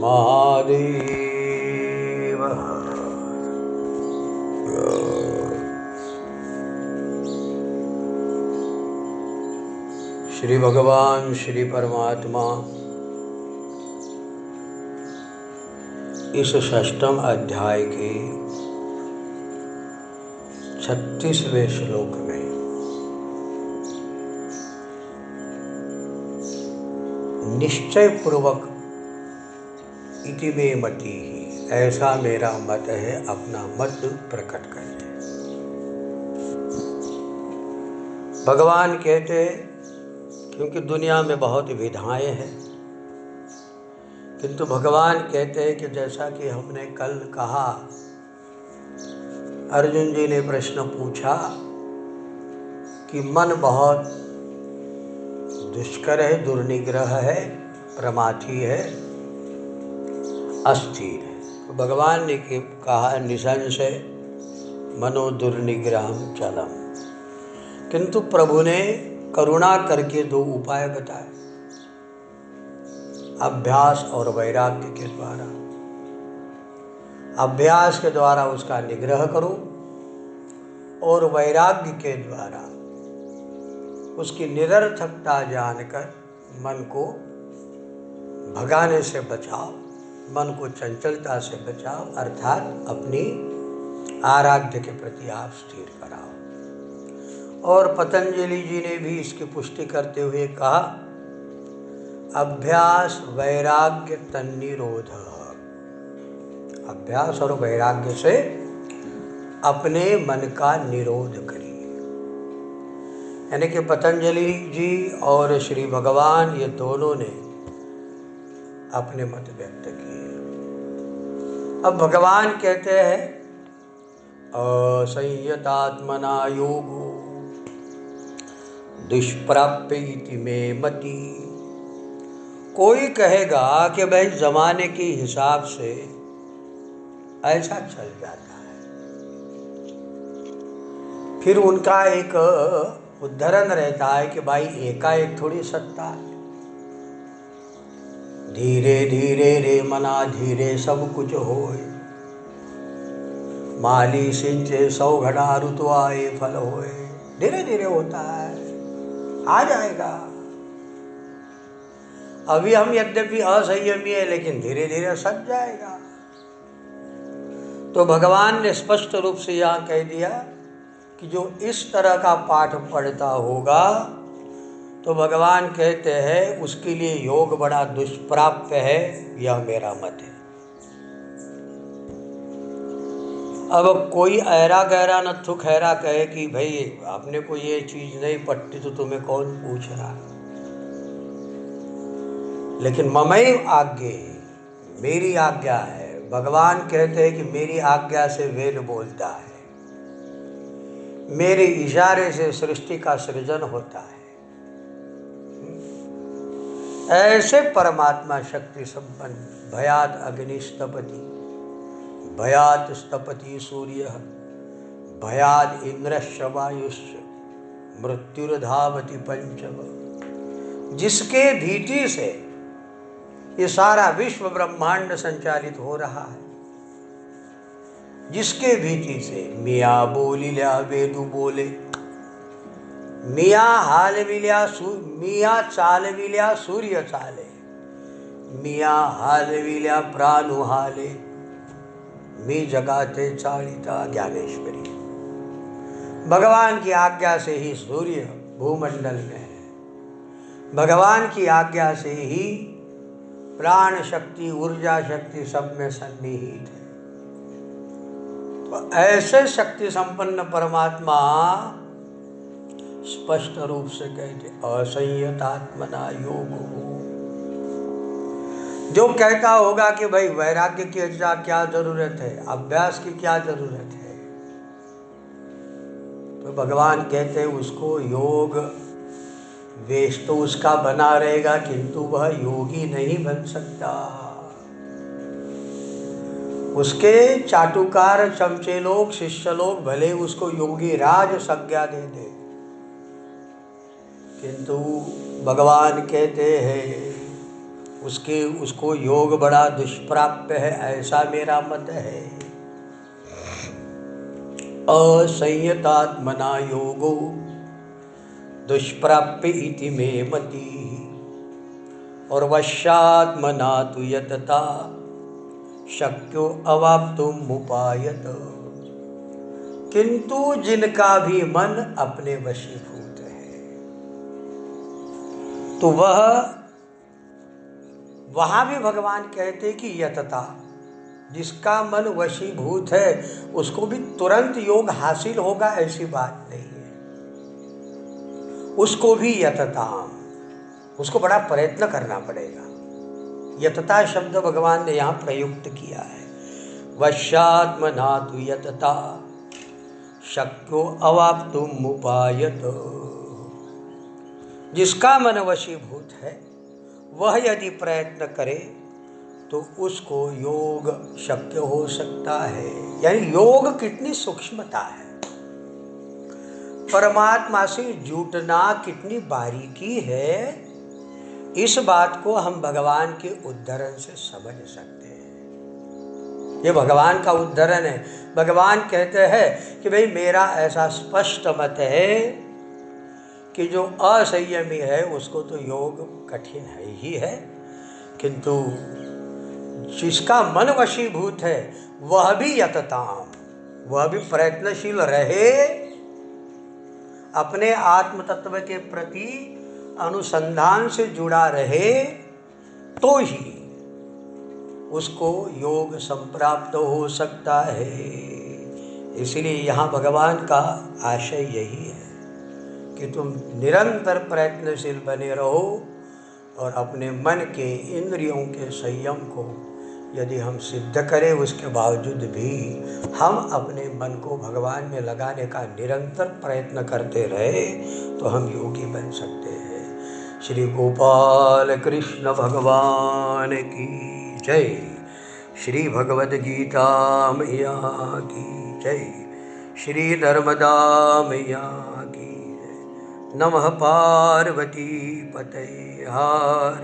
महादेव। श्री भगवान श्री परमात्मा इस षष्ठम अध्याय के 36वें श्लोक में निश्चय पूर्वक इति मे मति ही, ऐसा मेरा मत है, अपना मत प्रकट करते। भगवान कहते क्योंकि दुनिया में बहुत विधाएं हैं, किंतु भगवान कहते हैं कि जैसा कि हमने कल कहा, अर्जुन जी ने प्रश्न पूछा कि मन बहुत दुष्कर है, दुर्निग्रह है, प्रमाथी है, अस्थिर है। तो भगवान ने कहा निसंशय मनो दुर्निग्रहम चलम, किंतु प्रभु ने करुणा करके 2 उपाय बताए, अभ्यास और वैराग्य के द्वारा। अभ्यास के द्वारा उसका निग्रह करो और वैराग्य के द्वारा उसकी निरर्थकता जानकर मन को भगाने से बचाओ, मन को चंचलता से बचाओ, अर्थात अपनी आराध्य के प्रति आप स्थिर कराओ। और पतंजलि जी ने भी इसकी पुष्टि करते हुए कहा, अभ्यास वैराग्य तन्निरोध। अभ्यास और वैराग्य से अपने मन का निरोध करिए। यानी कि पतंजलि जी और श्री भगवान ये दोनों ने अपने मत व्यक्त किए। अब भगवान कहते हैं असंयतात्मना योगो दुष्प्राप्य इति मे मति। कोई कहेगा कि भाई जमाने के हिसाब से ऐसा चल जाता है, फिर उनका एक उद्धरण रहता है कि भाई एकाएक थोड़ी सत्ता है, धीरे धीरे रे मना धीरे सब कुछ होए, माली सिंचे 100 घड़ा ऋतु आए फल होए। धीरे धीरे होता है, आ जाएगा। अभी हम यद्यपि असंयमी है, लेकिन धीरे धीरे सज जाएगा। तो भगवान ने स्पष्ट रूप से यहाँ कह दिया कि जो इस तरह का पाठ पढ़ता होगा तो भगवान कहते हैं उसके लिए योग बड़ा दुष्प्राप्य है, यह मेरा मत है। अब कोई ऐरा गहरा नत्थु खैरा कहे कि भाई आपने को ये चीज नहीं पढ़ती तो तुम्हें कौन पूछ रहा, लेकिन ममैव आज्ञे, मेरी आज्ञा है। भगवान कहते हैं कि मेरी आज्ञा से वेद बोलता है, मेरे इशारे से सृष्टि का सृजन होता है। ऐसे परमात्मा शक्ति संपन्न, भयात अग्निस्तपति, भयात स्तपति सूर्य, भयाद इंद्रश्च वायुश्च, मृत्युर्धावति पंचम, जिसके भीति से ये सारा विश्व ब्रह्मांड संचालित हो रहा है, जिसके भीति से मिया बोली लिया वेदु बोले, मिया हाल विलिया मिया चाल विलिया सूर्य चाले, मिया हाल विलिया प्राणु हाले, मी जगाते चालिता ज्ञानेश्वरी। भगवान की आज्ञा से ही सूर्य भूमंडल में है, भगवान की आज्ञा से ही प्राण शक्ति ऊर्जा शक्ति सब में सन्निहित है। तो ऐसे शक्ति संपन्न परमात्मा स्पष्ट रूप से कहते असंयतात्मना योग हो। जो कहता होगा कि भाई वैराग्य की क्या जरूरत है, अभ्यास की क्या जरूरत है, तो भगवान कहते उसको योग वेश तो उसका बना रहेगा, किंतु वह योगी नहीं बन सकता। उसके चाटुकार चमचे लोग शिष्य लोग भले उसको योगी राज संज्ञा दे दे, किंतु भगवान कहते हैं उसको योग बड़ा दुष्प्राप्य है, ऐसा मेरा मत है। असंयतात्मना योगो दुष्प्राप्य इति मे मति, और वश्यात्मना तु यतता शक्यो अवाप्तुम उपायत। किंतु जिनका भी मन अपने वशीभूत है, तो वहां भी भगवान कहते कि यतता, जिसका मन वशीभूत है उसको भी तुरंत योग हासिल होगा ऐसी बात नहीं है। उसको भी यतता, उसको बड़ा प्रयत्न करना पड़ेगा। यतता शब्द भगवान ने यहाँ प्रयुक्त किया है। वश्यात्मना तु यतता शक्यो अवाप्तुम उपायत। जिसका मन वशीभूत है वह यदि प्रयत्न करे तो उसको योग शक्य हो सकता है। यानी योग कितनी सूक्ष्मता है, परमात्मा से जुटना कितनी बारीकी है, इस बात को हम भगवान के उद्धरण से समझ सकते हैं। ये भगवान का उद्धरण है। भगवान कहते हैं कि भाई मेरा ऐसा स्पष्ट मत है कि जो असंयमी है उसको तो योग कठिन है ही है, किंतु जिसका मन वशीभूत है वह भी यतताम, वह भी प्रयत्नशील रहे, अपने आत्म तत्व के प्रति अनुसंधान से जुड़ा रहे, तो ही उसको योग संप्राप्त हो सकता है। इसलिए यहाँ भगवान का आशय यही है कि तुम निरंतर प्रयत्नशील बने रहो, और अपने मन के इंद्रियों के संयम को यदि हम सिद्ध करें, उसके बावजूद भी हम अपने मन को भगवान में लगाने का निरंतर प्रयत्न करते रहे तो हम योगी बन सकते हैं। श्री गोपाल कृष्ण भगवान की जय। श्री भगवद गीता मैया की जय। श्री नर्मदा मैया की जय। नमः पार्वती पतये हर